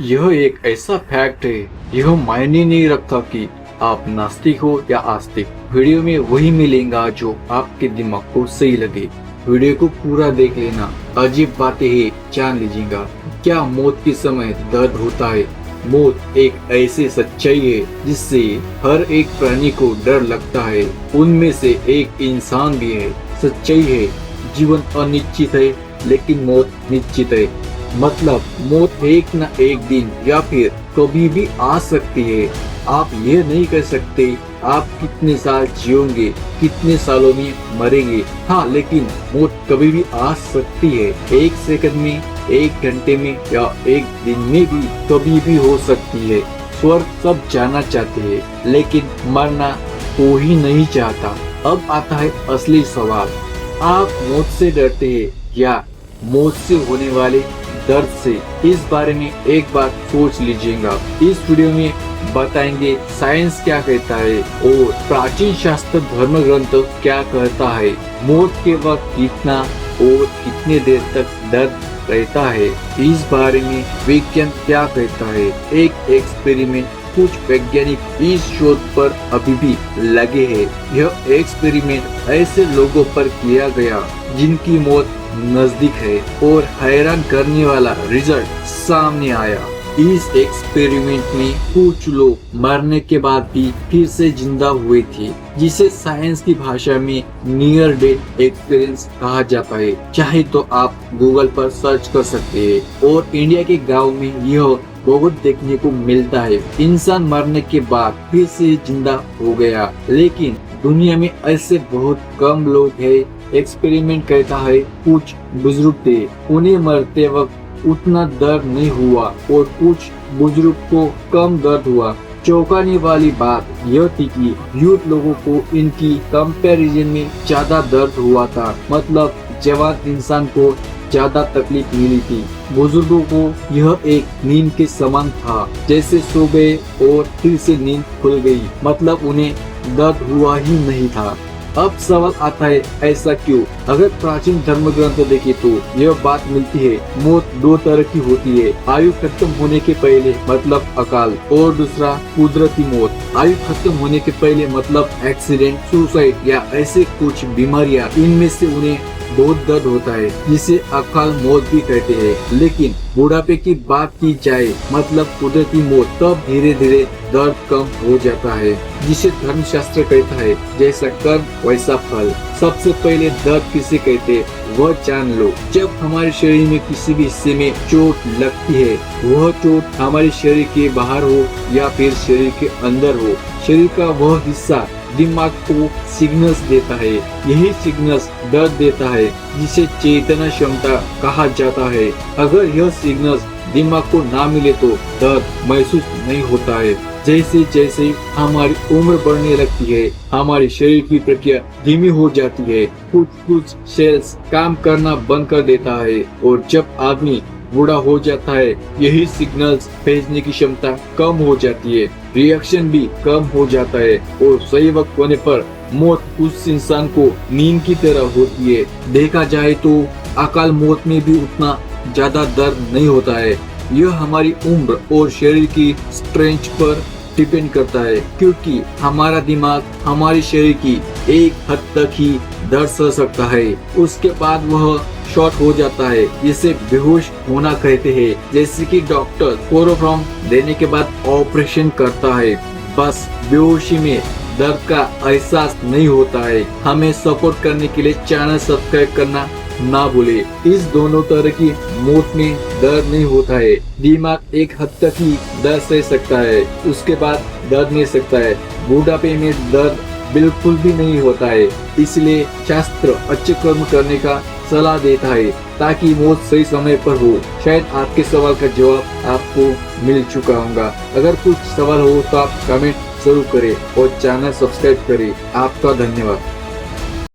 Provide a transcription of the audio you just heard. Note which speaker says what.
Speaker 1: यह एक ऐसा फैक्ट है, यह मायने नहीं रखता कि आप नास्तिक हो या आस्तिक। वीडियो में वही मिलेगा जो आपके दिमाग को सही लगे। वीडियो को पूरा देख लेना, अजीब बातें ही जान लीजिएगा। क्या मौत के समय दर्द होता है? मौत एक ऐसी सच्चाई है जिससे हर एक प्राणी को डर लगता है। उनमें से एक इंसान भी है। सच्चाई है, जीवन अनिश्चित है लेकिन मौत निश्चित है। मतलब मौत एक न एक दिन या फिर कभी भी आ सकती है। आप ये नहीं कह सकते आप कितने साल जियोगे, कितने सालों में मरेंगे। हाँ, लेकिन मौत कभी भी आ सकती है। एक सेकंड में, एक घंटे में या एक दिन में भी कभी भी हो सकती है। स्वर्ग सब जाना चाहते हैं लेकिन मरना कोई नहीं चाहता। अब आता है असली सवाल, आप मौत से डरते हैं या मौत से होने वाले दर्द से? इस बारे में एक बार सोच लीजिएगा। इस वीडियो में बताएंगे साइंस क्या कहता है और प्राचीन शास्त्र धर्म ग्रंथ क्या कहता है। मौत के वक्त कितना और कितने देर तक दर्द रहता है, इस बारे में विज्ञान क्या कहता है। एक एक्सपेरिमेंट, कुछ वैज्ञानिक इस शोध पर अभी भी लगे हैं। यह एक्सपेरिमेंट ऐसे लोगों पर किया गया जिनकी मौत नजदीक है और हैरान करने वाला रिजल्ट सामने आया। इस एक्सपेरिमेंट में कुछ लोग मरने के बाद भी फिर से जिंदा हुए थे, जिसे साइंस की भाषा में नियर डेथ एक्सपीरियंस कहा जाता है। चाहे तो आप गूगल पर सर्च कर सकते हैं। और इंडिया के गांव में यह बहुत देखने को मिलता है। इंसान मरने के बाद फिर से जिंदा हो गया, लेकिन दुनिया में ऐसे बहुत कम लोग हैं। एक्सपेरिमेंट कहता है कुछ बुजुर्ग थे, उन्हें मरते वक्त उतना दर्द नहीं हुआ और कुछ बुजुर्ग को कम दर्द हुआ। चौंकाने वाली बात यह थी कि यूथ लोगों को इनकी कंपैरिजन में ज्यादा दर्द हुआ था। मतलब जवान इंसान को ज्यादा तकलीफ मिली थी। बुजुर्गों को यह एक नींद के समान था, जैसे सो गए और फिर से नींद खुल गई। मतलब उन्हें दर्द हुआ ही नहीं था। अब सवाल आता है, ऐसा क्यों? अगर प्राचीन धर्म ग्रंथ देखे तो यह बात मिलती है। मौत दो तरह की होती है, आयु खत्म होने के पहले मतलब अकाल, और दूसरा कुदरती मौत। आयु खत्म होने के पहले मतलब एक्सीडेंट, सुसाइड या ऐसे कुछ बीमारियां, इनमें से उन्हें बहुत दर्द होता है, जिसे अकाल मौत भी कहते हैं। लेकिन बुढ़ापे की बात की जाए मतलब कुदरती मौत, तब धीरे धीरे दर्द कम हो जाता है, जिसे धर्मशास्त्र कहता है जैसा कर्म वैसा फल। सबसे पहले दर्द किसे कहते हैं वह जान लो। जब हमारे शरीर में किसी भी हिस्से में चोट लगती है, वह चोट हमारे शरीर के बाहर हो या फिर शरीर के अंदर हो, शरीर का वह हिस्सा दिमाग को सिग्नल्स देता है। यही सिग्नल्स दर्द देता है, जिसे चेतना क्षमता कहा जाता है। अगर यह सिग्नल्स दिमाग को ना मिले तो दर्द महसूस नहीं होता है। जैसे जैसे हमारी उम्र बढ़ने लगती है, हमारे शरीर की प्रक्रिया धीमी हो जाती है। कुछ सेल्स काम करना बंद कर देता है और जब आदमी बूढ़ा हो जाता है, यही सिग्नल्स भेजने की क्षमता कम हो जाती है, रिएक्शन भी कम हो जाता है और सही वक्त होने पर मौत उस इंसान को नींद की तरह होती है। देखा जाए तो अकाल मौत में भी उतना ज्यादा दर्द नहीं होता है। यह हमारी उम्र और शरीर की स्ट्रेंथ पर डिपेंड करता है, क्योंकि हमारा दिमाग हमारे शरीर की एक हद तक ही दर्द सह सकता है। उसके बाद वह शॉर्ट हो जाता है, जिसे बेहोश होना कहते हैं। जैसे कि डॉक्टर क्लोरोफॉर्म देने के बाद ऑपरेशन करता है, बस बेहोशी में दर्द का एहसास नहीं होता है। हमें सपोर्ट करने के लिए चैनल सब्सक्राइब करना ना भूले। इस दोनों तरह की मौत में दर्द नहीं होता है। दिमाग एक हद तक ही दर्द सह सकता है, उसके बाद दर्द नहीं सकता है। बुढ़ापे में दर्द बिल्कुल भी नहीं होता है। इसलिए शास्त्र अच्छे कर्म करने का सलाह देता है ताकि मौत सही समय पर हो। शायद आपके सवाल का जवाब आपको मिल चुका होगा। अगर कुछ सवाल हो तो आप कमेंट जरूर करें और चैनल सब्सक्राइब करें। आपका धन्यवाद।